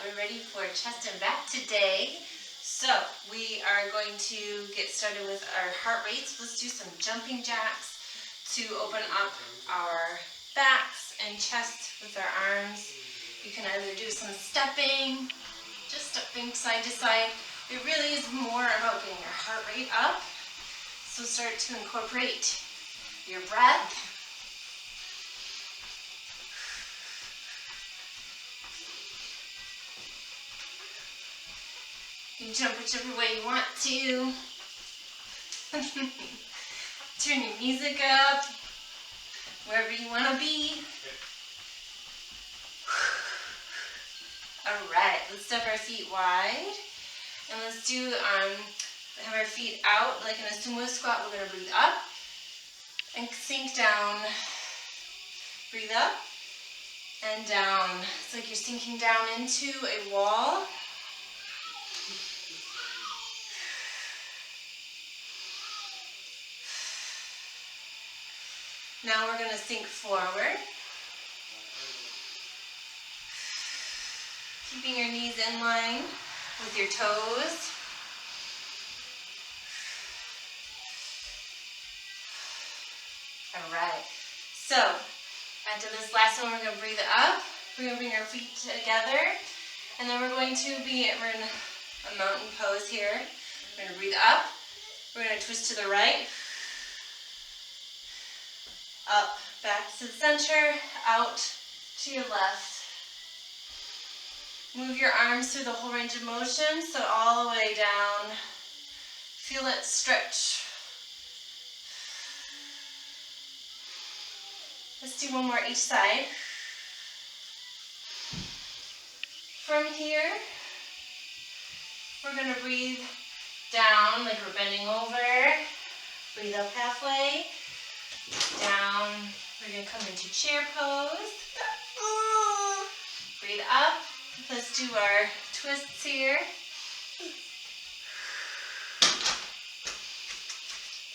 we're ready for chest and back today. So we are going to get started with our heart rates. Let's do some jumping jacks to open up our backs and chest with our arms. You can either do some stepping, just stepping side to side. It really is more about getting your heart rate up. So start to incorporate your breath. You can jump whichever way you want to. Turn your music up, wherever you want to be. Alright, let's step our feet wide. And let's do, have our feet out like in a sumo squat. We're going to breathe up and sink down. Breathe up and down. It's like you're sinking down into a wall. Now we're going to sink forward. Keeping your knees in line with your toes. Alright, so after this last one, we're going to breathe up. We're going to bring our feet together. And then we're in a mountain pose here. We're going to breathe up. We're going to twist to the right. Up, back to the center, out to your left. Move your arms through the whole range of motion, so all the way down. Feel it stretch. Let's do one more each side. From here, we're going to breathe down like we're bending over. Breathe up halfway. Down, we're going to come into chair pose. Breathe up. Let's do our twists here.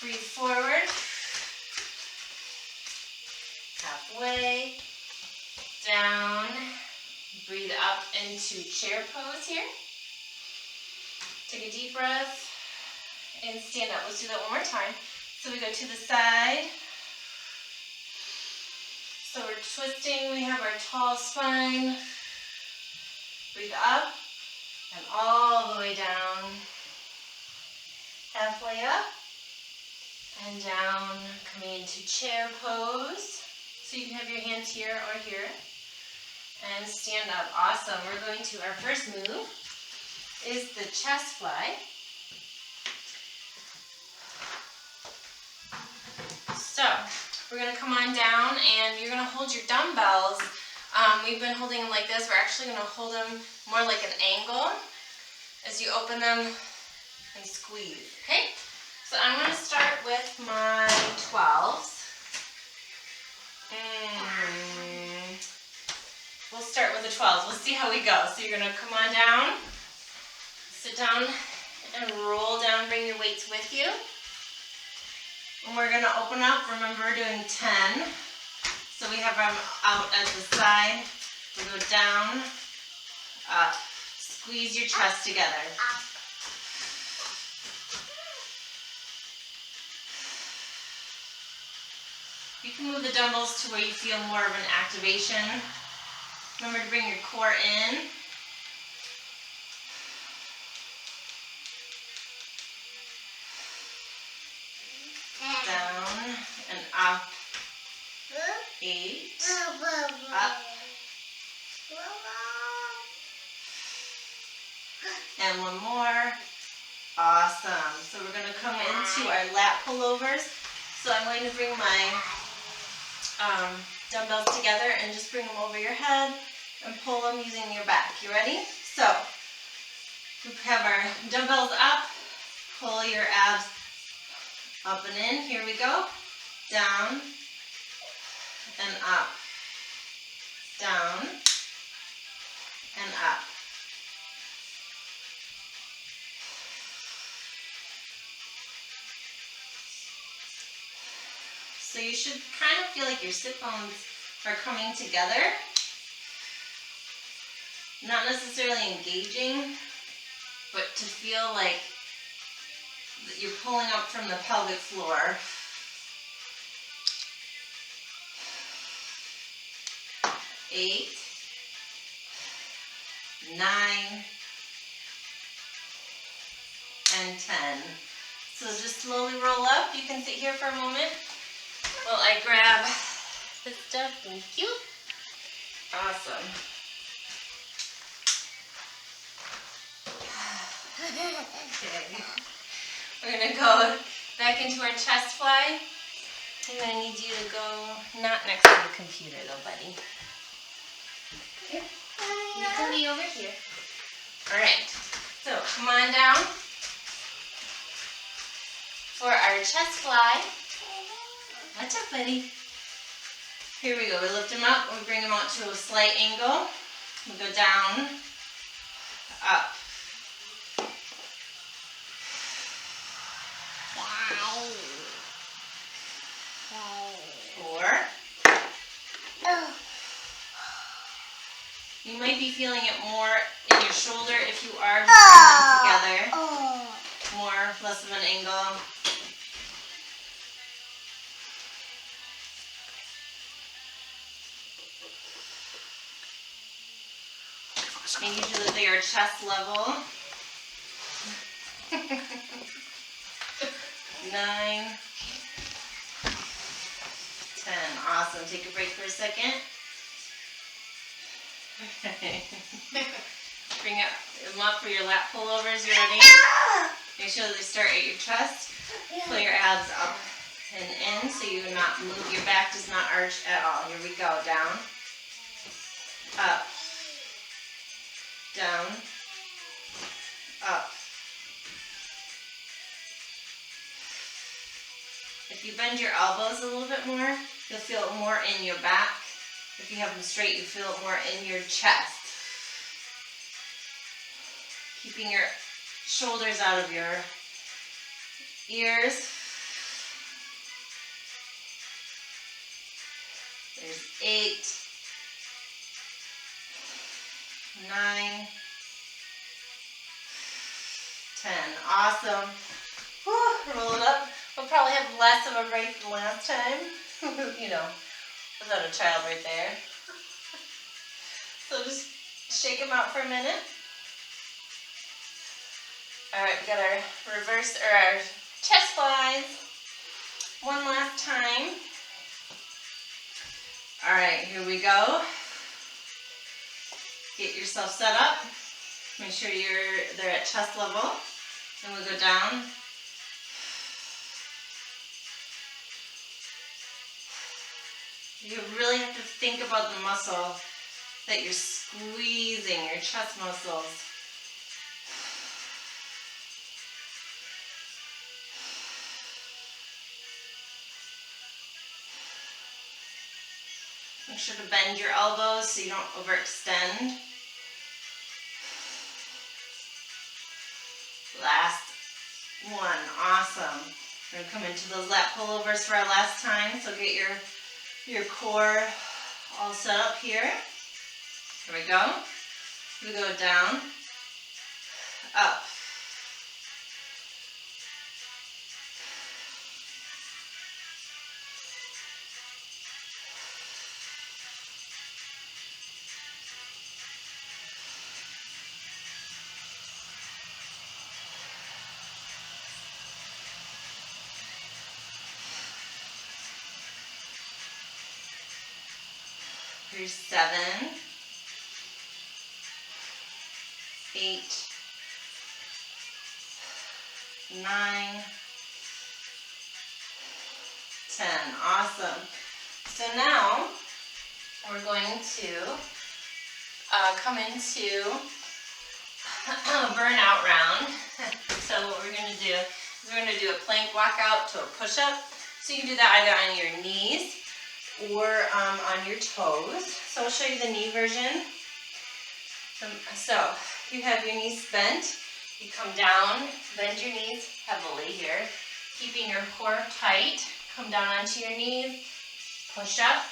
Breathe forward. Halfway. Down. Breathe up into chair pose here. Take a deep breath and stand up. Let's do that one more time. So we go to the side. So we're twisting, we have our tall spine. Breathe up and all the way down. Halfway up and down, coming into chair pose. So you can have your hands here or here. And stand up. Awesome. We're going to, our first move is the chest fly. So we're going to come on down and you're going to hold your dumbbells. We've been holding them like this. We're actually going to hold them more like an angle as you open them and squeeze. Okay? So I'm going to start with my 12s. We'll start with the 12s. We'll see how we go. So you're going to come on down, sit down and roll down. Bring your weights with you. And we're going to open up. Remember, we're doing 10. So we have them out at the side. We go down, up. Squeeze your chest together. You can move the dumbbells to where you feel more of an activation. Remember to bring your core in. Down and up. 8. Up. And one more. Awesome. So we're going to come into our lat pullovers. So I'm going to bring my dumbbells together and just bring them over your head and pull them using your back. You ready? So we have our dumbbells up. Pull your abs up and in. Here we go. Down and up. Down and up. So you should kind of feel like your sit bones are coming together. Not necessarily engaging, but to feel like that you're pulling up from the pelvic floor. 8, 9, and 10. So just slowly roll up. You can sit here for a moment while I grab this stuff. Thank you. Awesome. Okay. We're going to go back into our chest fly. I'm going to need you to go not next to the computer though, buddy. Here. You can be over here. Alright, so come on down for our chest fly. What's up, buddy? Here we go. We lift him up. We bring him out to a slight angle. We go down, up. 4. You might be feeling it more in your shoulder if you are just putting them together. More, less of an angle. Making sure that they are chest level. 9, 10. Awesome. Take a break for a second. Bring them up for your lap pullovers. You ready? Make sure that they start at your chest. Pull your abs up and in so you do not move. Your back does not arch at all. Here we go. Down. Up. Down. Up. If you bend your elbows a little bit more, you'll feel it more in your back. If you have them straight, you feel it more in your chest. Keeping your shoulders out of your ears. There's 8, 9, 10. Awesome. Whew, roll it up. We'll probably have less of a break than last time. You know, without a child right there. So just shake them out for a minute. Alright, we got our reverse, or our chest flies. One last time. Alright, here we go. Get yourself set up. Make sure they're at chest level. Then we'll go down. You really have to think about the muscle that you're squeezing, your chest muscles. Make sure to bend your elbows so you don't overextend. Last one. Awesome. We're going to come into those lat pullovers for our last time. So get your core all set up here. Here we go. We go down, up. Here's 7, 8, 9, 10. Awesome. So now we're going to come into a burnout round. So what we're going to do is we're going to do a plank walkout to a push-up. So you can do that either on your knees or on your toes. So I'll show you the knee version. So you have your knees bent. You come down, bend your knees heavily here, keeping your core tight. Come down onto your knees, push up,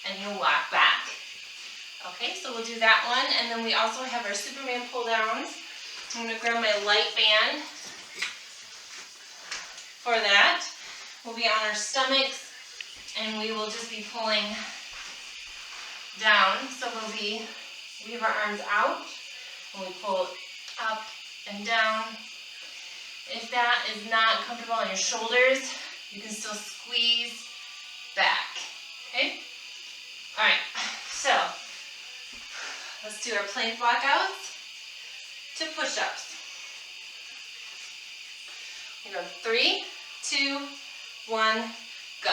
and you'll walk back. Okay, so we'll do that one, and then we also have our Superman pull downs. I'm going to grab my light band for that. We'll be on our stomachs, and we will just be pulling down. So we have our arms out, and we pull up and down. If that is not comfortable on your shoulders, you can still squeeze back, okay? All right, so let's do our plank walkouts to push-ups. You know, 3, 2, 1, go.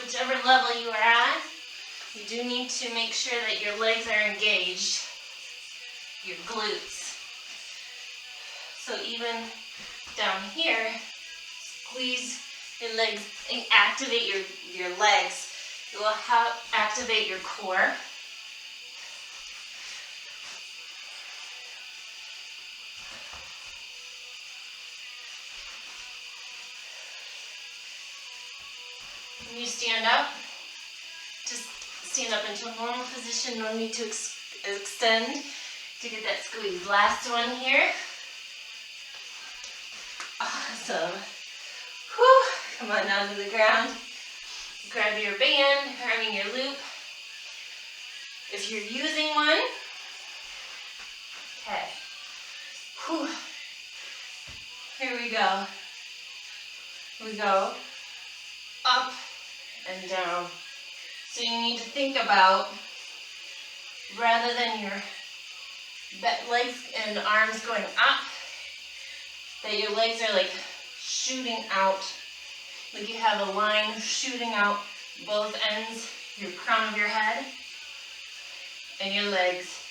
Whichever level you are at, you do need to make sure that your legs are engaged, your glutes. So even down here, squeeze your legs and activate your legs. It will help activate your core. When you stand up, just stand up into a normal position. No need to extend to get that squeeze. Last one here. Awesome. Whew. Come on down to the ground. Grab your band, your loop. If you're using one, okay. Whew. Here we go. We go up and down. So you need to think about, rather than your legs and arms going up, that your legs are like shooting out, like you have a line shooting out both ends, your crown of your head, and your legs.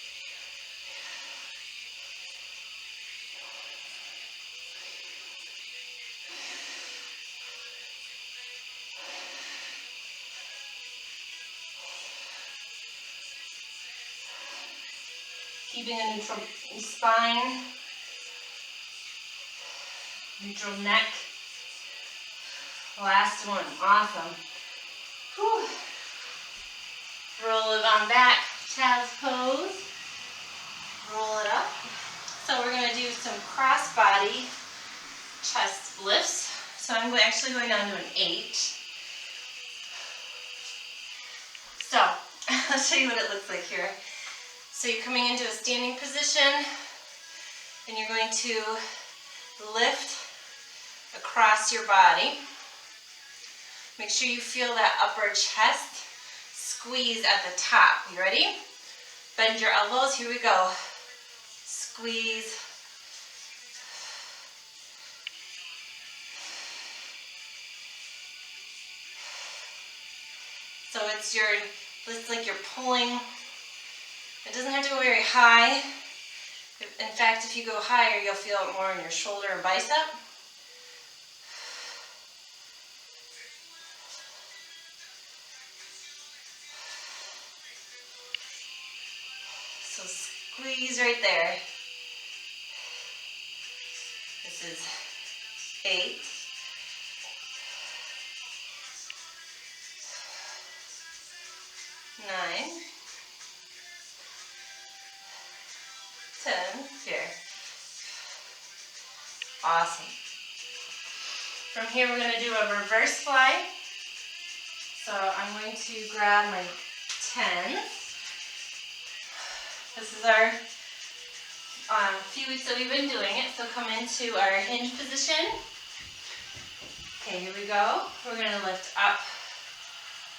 Keeping a neutral spine, neutral neck. Last one, awesome. Whew. Roll it on back, child's pose. Roll it up. So we're going to do some cross-body chest lifts. So I'm actually going down to an 8. So I'll show you what it looks like here. So you're coming into a standing position, and you're going to lift across your body. Make sure you feel that upper chest squeeze at the top. You ready? Bend your elbows. Here we go. Squeeze. So it's like you're pulling. It doesn't have to go very high. In fact, if you go higher, you'll feel it more in your shoulder and bicep. So squeeze right there. This is 8. 9. 10. Here. Awesome. From here, we're going to do a reverse fly. So I'm going to grab my 10. This is our few weeks that we've been doing it. So come into our hinge position. Okay, here we go. We're going to lift up,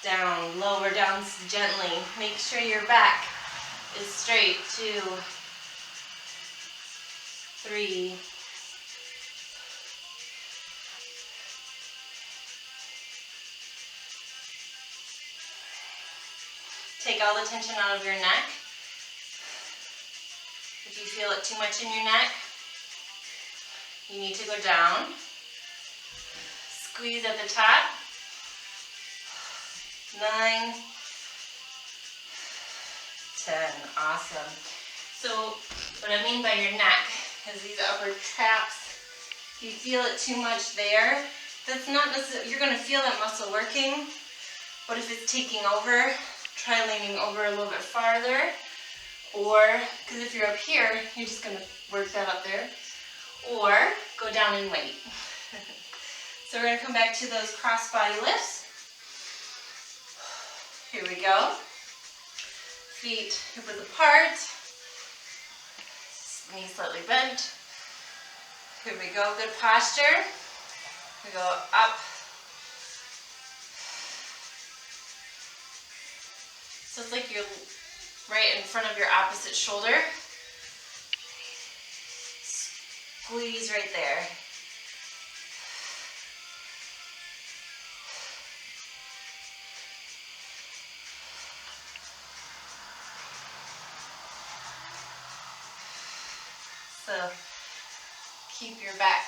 down, lower down gently. Make sure your back is straight. 2, 3, 4. Take all the tension out of your neck. If you feel it too much in your neck, you need to go down. Squeeze at the top. 9, 10. Awesome. So what I mean by your neck is these upper traps If you feel it too much there, that's not necessarily, you're gonna feel that muscle working, but if it's taking over, try leaning over a little bit farther, or, because if you're up here, you're just gonna work that up there, or go down and wait. So we're gonna come back to those cross body lifts. Here we go. Feet hip width apart, knees slightly bent. Here we go, good posture. We go up. So it's like you're right in front of your opposite shoulder. Squeeze right there. So keep your back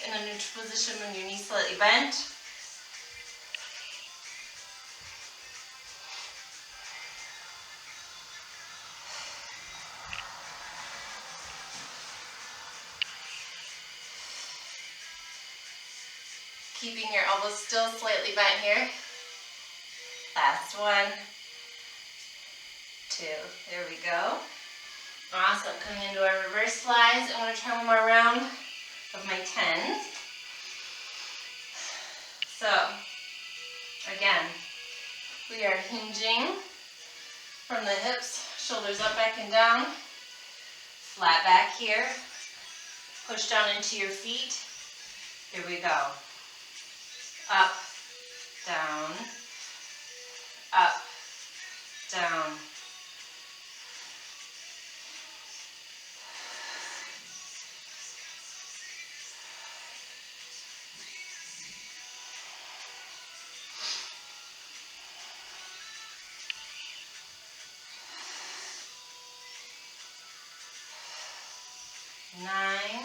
in a neutral position when your knees slightly bent. Keeping your elbows still slightly bent here. Last one, 2. There we go. Awesome. Coming into our reverse flies. I want to try one more round of my 10s. So, again, we are hinging from the hips, shoulders up, back, and down. Flat back here. Push down into your feet. Here we go. Up, down, up, down. Nine,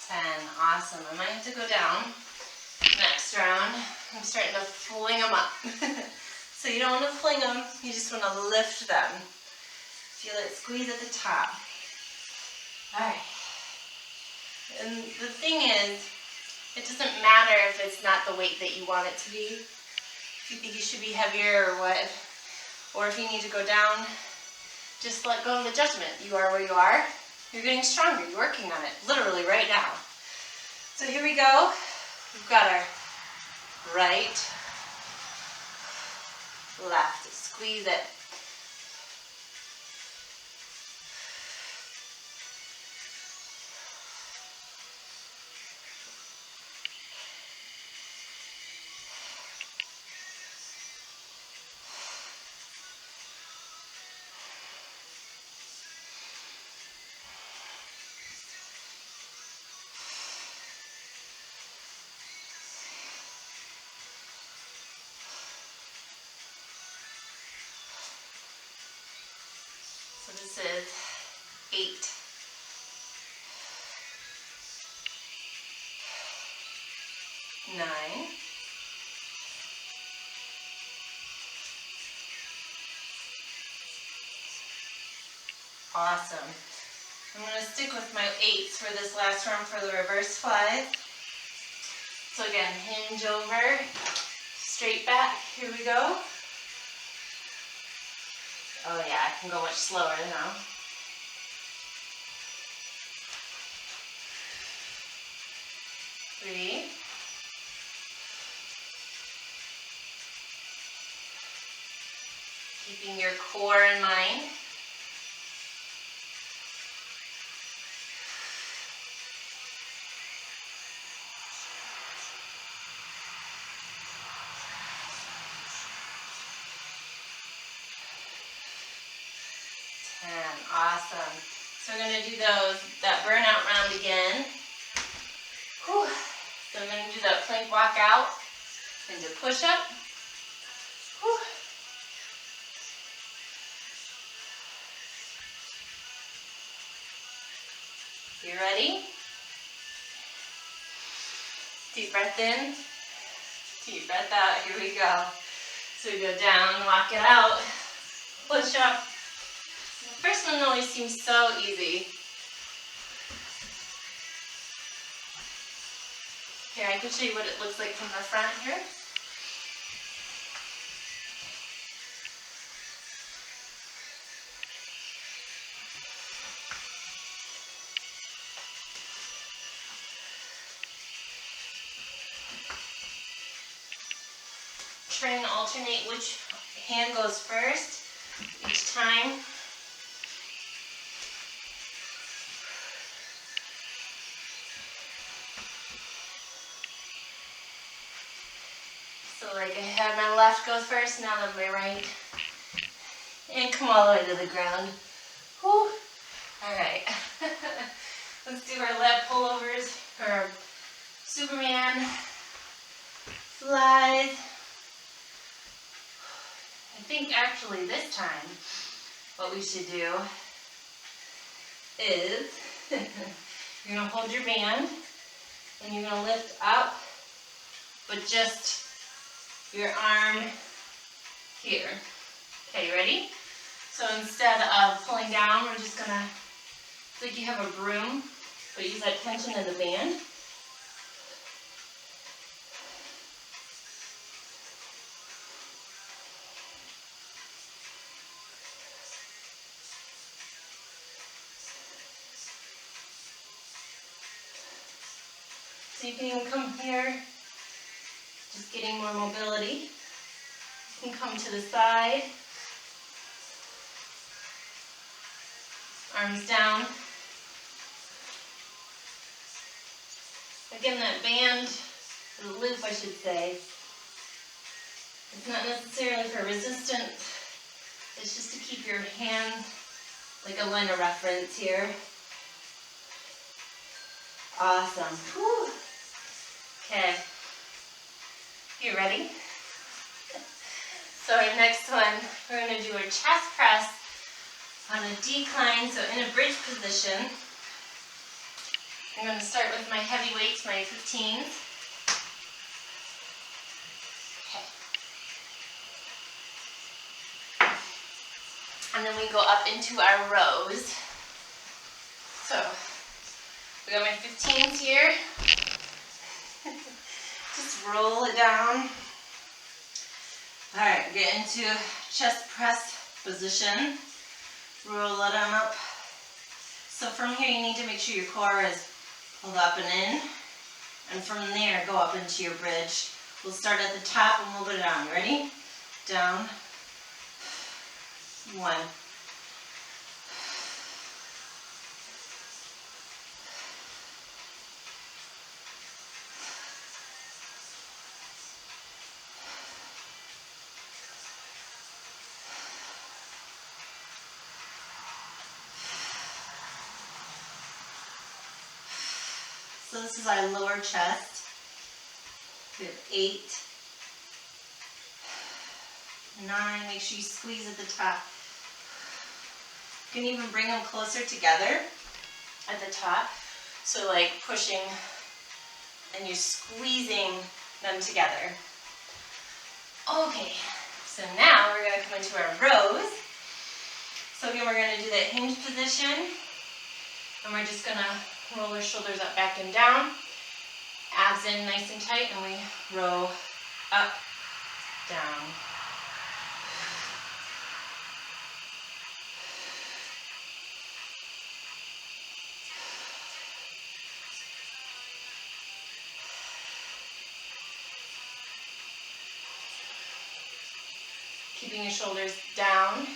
10. Awesome. I might have to go down next round. I'm starting to fling them up. So you don't want to fling them, you just want to lift them. Feel it squeeze at the top. Alright. And the thing is, it doesn't matter if it's not the weight that you want it to be. If you think you should be heavier or what, or if you need to go down, just let go of the judgment. You are where you are. You're getting stronger. You're working on it, literally right now. So here we go. We've got our right, left. Squeeze it. So this is 8. 9. Awesome. I'm going to stick with my 8s for this last round for the reverse flies. So again, hinge over, straight back. Here we go. Oh yeah, I can go much slower now. Three. Keeping your core in mind. 10. Awesome. So we're going to do that burnout round again. Whew. So I'm going to do that plank walk out into push up. Whew. You ready? Deep breath in, deep breath out. Here we go. So we go down, walk it out, push up. The first one always seems so easy. Here, I can show you what it looks like from the front here. Try and alternate which hand goes first each time. So like I had my left go first, now then my right. And come all the way to the ground. Whew. Alright. Let's do our lat pullovers, or Superman, flies. I think actually this time what we should do is you're going to hold your band and you're going to lift up, but just your arm here. Okay, you ready? So instead of pulling down, we're just going to, it's like you have a broom, but use that tension of the band. So you can even come here, just getting more mobility. You can come to the side, arms down. Again, that band, the loop I should say, it's not necessarily for resistance, it's just to keep your hand like a line of reference here. Awesome. Whew. Okay, you ready? So our next one, we're going to do a chest press on a decline, so in a bridge position. I'm going to start with my heavy weights, my 15s. Okay. And then we go up into our rows. So, we got my 15s here. Just roll it down. Alright, get into chest press position. Roll it on up. So from here you need to make sure your core is pulled up and in. And from there go up into your bridge. We'll start at the top and we'll go down. You ready? Down. 1. So this is our lower chest. We have 8, 9, make sure you squeeze at the top. You can even bring them closer together at the top. So like pushing and you're squeezing them together. Okay, so now we're going to come into our rows. So again, we're going to do that hinge position. And we're just going to roll our shoulders up, back, and down. Abs in nice and tight, and we roll up, down. Keeping your shoulders down.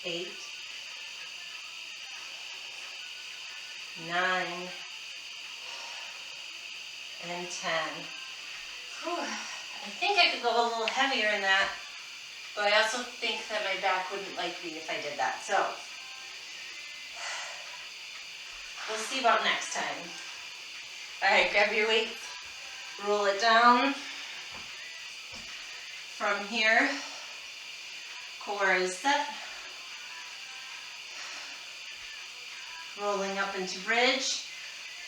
8, 9, and 10. Whew. I think I could go a little heavier in that, but I also think that my back wouldn't like me if I did that. So we'll see about next time. All right, grab your weights, roll it down. From here, core is set. Rolling up into bridge,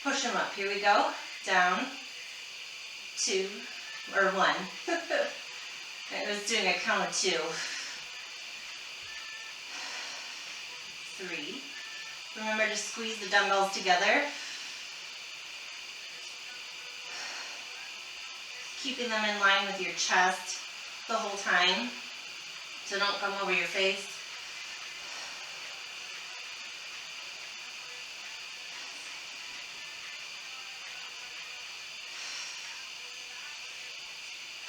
push them up, here we go, down, 2, or 1, I was doing a count of 2, 3, Remember to squeeze the dumbbells together, keeping them in line with your chest the whole time, so don't come over your face.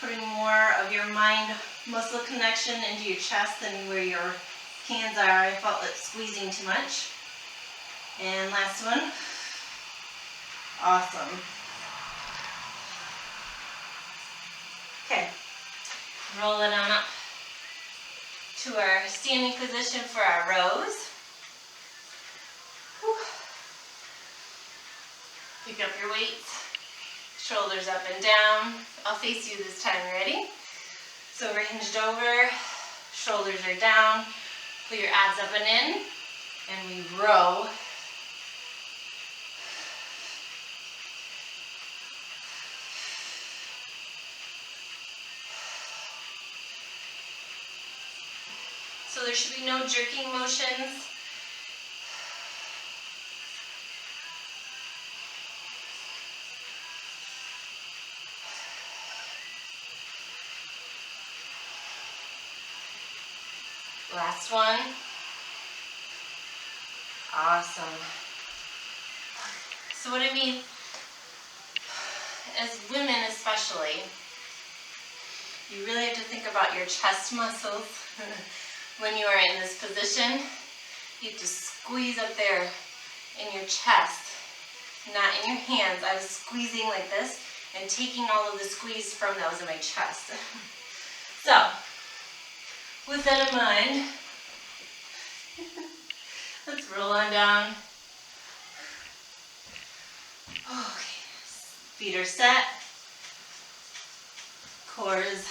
Putting more of your mind muscle connection into your chest than where your hands are. I felt it squeezing too much. And last one. Awesome. Okay, roll it on up to our standing position for our rows. Whew. Pick up your weights, shoulders up and down. I'll face you this time, ready? So we're hinged over, shoulders are down, pull your abs up and in, and we row. So there should be no jerking motions. Last one. Awesome. So what I mean, as women especially, you really have to think about your chest muscles when you are in this position. You have to squeeze up there in your chest, not in your hands. I was squeezing like this and taking all of the squeeze from those in my chest. So, with that in mind, let's roll on down. Okay, feet are set. Core is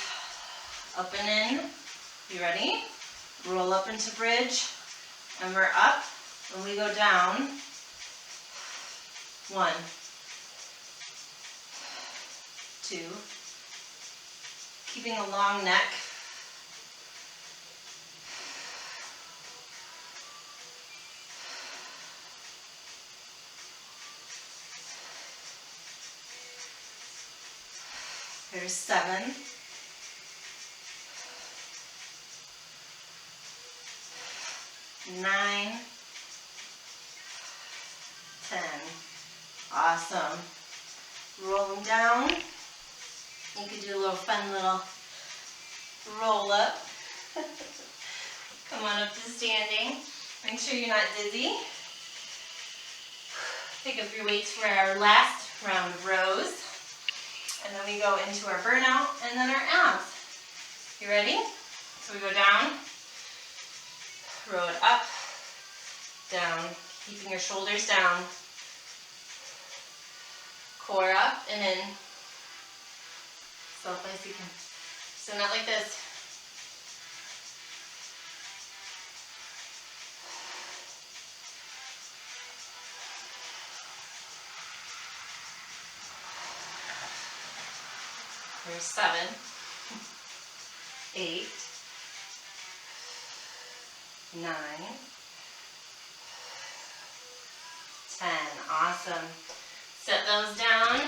up and in. You ready? Roll up into bridge, and we're up. When we go down, 1, 2, keeping a long neck. There's 7. 9, 10. Awesome. Roll them down. You could do a little fun little roll up. Come on up to standing. Make sure you're not dizzy. Pick up your weights for our last round of rows. And then we go into our burnout and then our abs. You ready? So we go down, row it up, down, keeping your shoulders down, core up and in. So place you can, so not like this. There's 7, 8, 9, 10. Awesome. Set those down.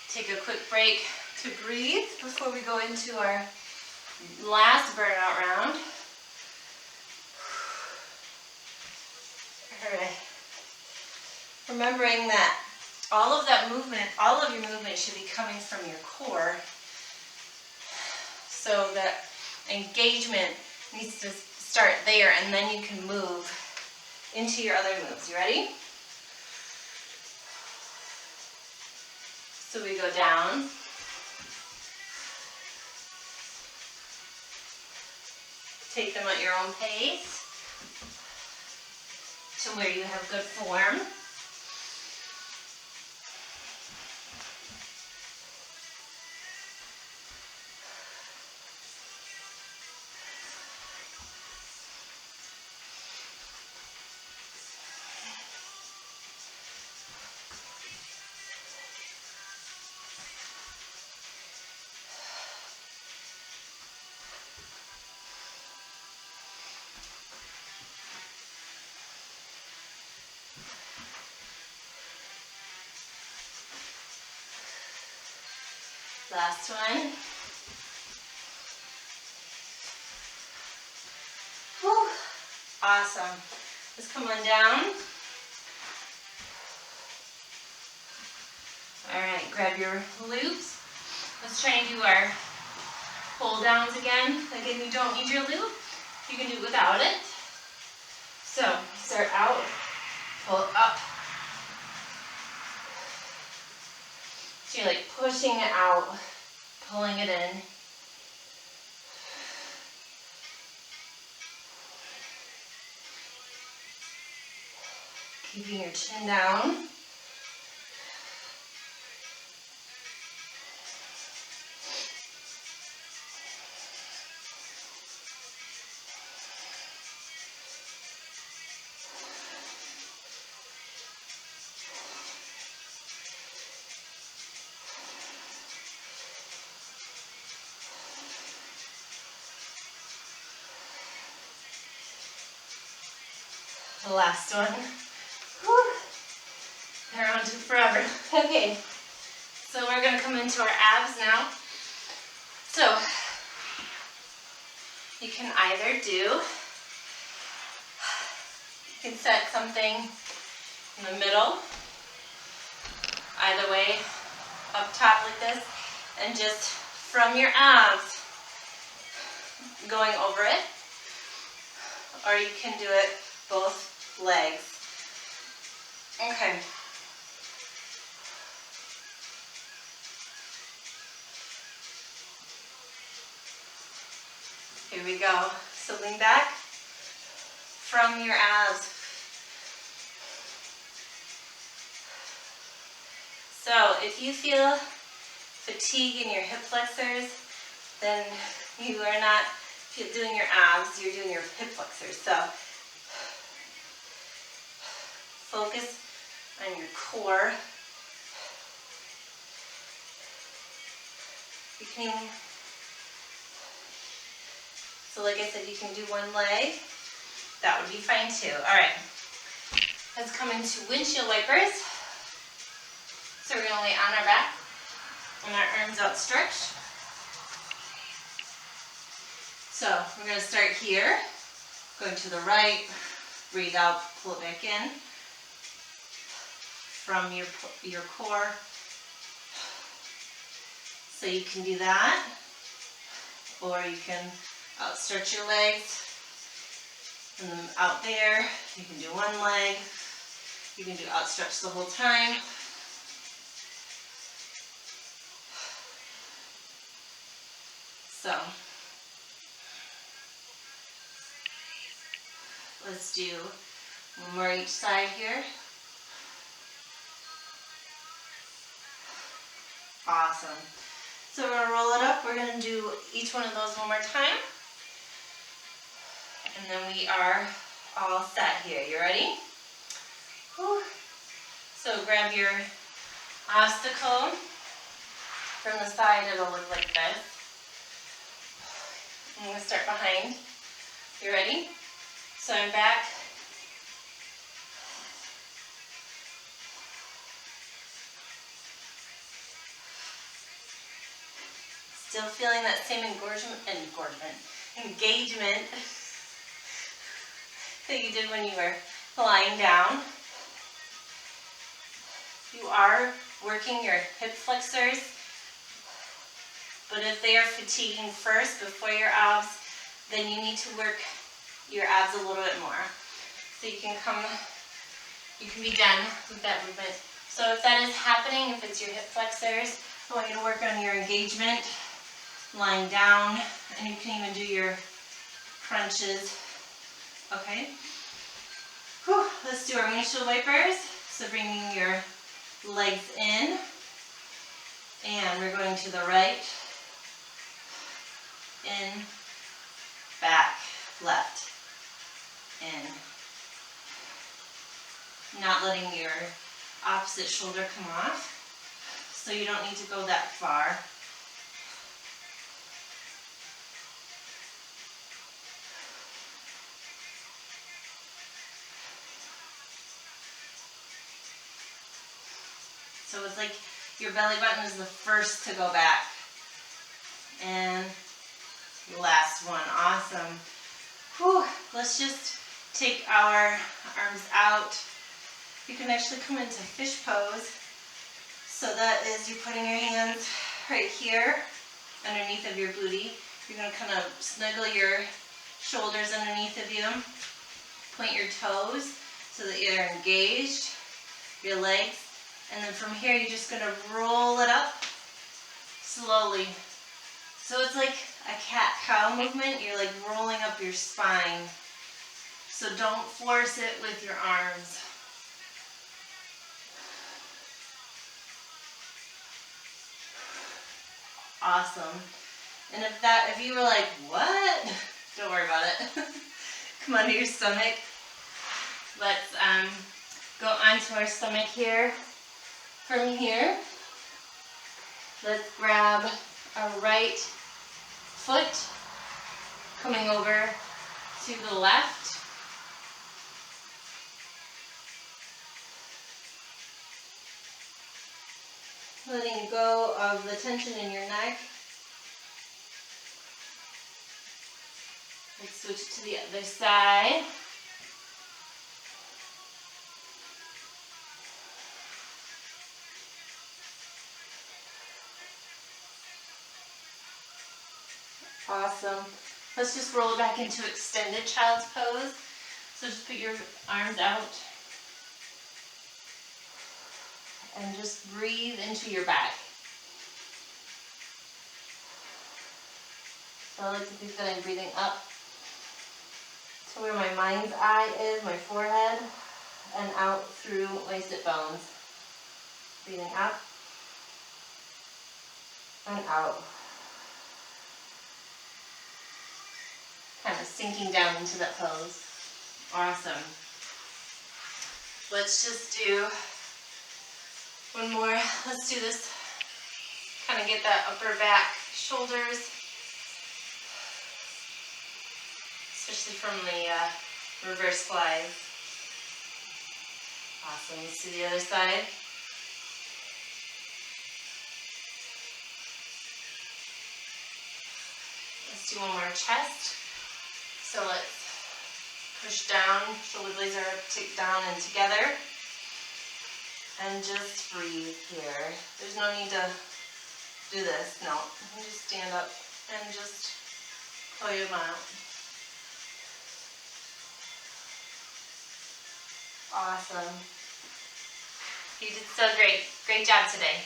Take a quick break to breathe before we go into our last burnout round. All right. Remembering that all of that movement, all of your movement should be coming from your core. So that engagement needs to start there, and then you can move into your other moves. You ready? So we go down. Take them at your own pace to where you have good form. Last one. Whew. Awesome. Let's come on down. All right, grab your loops. Let's try and do our pull downs again. Again, you don't need your loop. You can do it without it. So start out, pull up. So you're like pushing it out, pulling it in. Keeping your chin down. The last one. Whew. They're on to forever. Okay, so we're gonna come into our abs now. So you can either do, you can set something in the middle, either way, up top like this, and just from your abs going over it, or you can do it both legs. Okay. Here we go. So lean back from your abs. So if you feel fatigue in your hip flexors, then you are not doing your abs, you're doing your hip flexors. So focus on your core. You can, so like I said, you can do one leg. That would be fine too. All right, let's come into windshield wipers. So we're gonna lay on our back and our arms outstretched. So we're gonna start here, going to the right, breathe out, pull it back in from your core. So you can do that, or you can outstretch your legs and then out there. You can do one leg. You can do outstretch the whole time. So let's do one more each side here. Awesome. So we're gonna roll it up. We're gonna do each one of those one more time. And then we are all set here. You ready? Whew. So grab your obstacle. From the side, it'll look like this. I'm gonna start behind. You ready? So I'm back. Still feeling that same engagement that you did when you were lying down. You are working your hip flexors, but if they are fatiguing first before your abs, then you need to work your abs a little bit more. So you can be done with that movement. So if that is happening, if it's your hip flexors, I want you to work on your engagement, lying down, and you can even do your crunches. Okay? Whew. Let's do our windshield wipers. So bringing your legs in, and we're going to the right, in, back, left, in. Not letting your opposite shoulder come off, so you don't need to go that far. So it's like your belly button is the first to go back. And last one, awesome. Whew. Let's just take our arms out. You can actually come into fish pose. So that is, you're putting your hands right here underneath of your booty. You're going to kind of snuggle your shoulders underneath of you. Point your toes so that you're engaged, your legs. And then from here, you're just going to roll it up slowly. So it's like a cat-cow movement. You're like rolling up your spine. So don't force it with your arms. Awesome. And if you were like, what? Don't worry about it. Come onto your stomach. Let's go onto our stomach here. From here, let's grab our right foot, coming over to the left. Letting go of the tension in your neck. Let's switch to the other side. Awesome. Let's just roll it back into extended child's pose. So just put your arms out and just breathe into your back. So I like to think that I'm breathing up to where my mind's eye is, my forehead, and out through my sit bones. Breathing up and out. Kind of sinking down into that pose. Awesome. Let's just do one more. Let's do this. Kind of get that upper back, shoulders, especially from the reverse flies. Awesome. Let's do the other side. Let's do one more chest. So let's push down, shoulder blades are down and together. And just breathe here. There's no need to do this, no. You just stand up and just pull your them out. Awesome. You did so great. Great job today.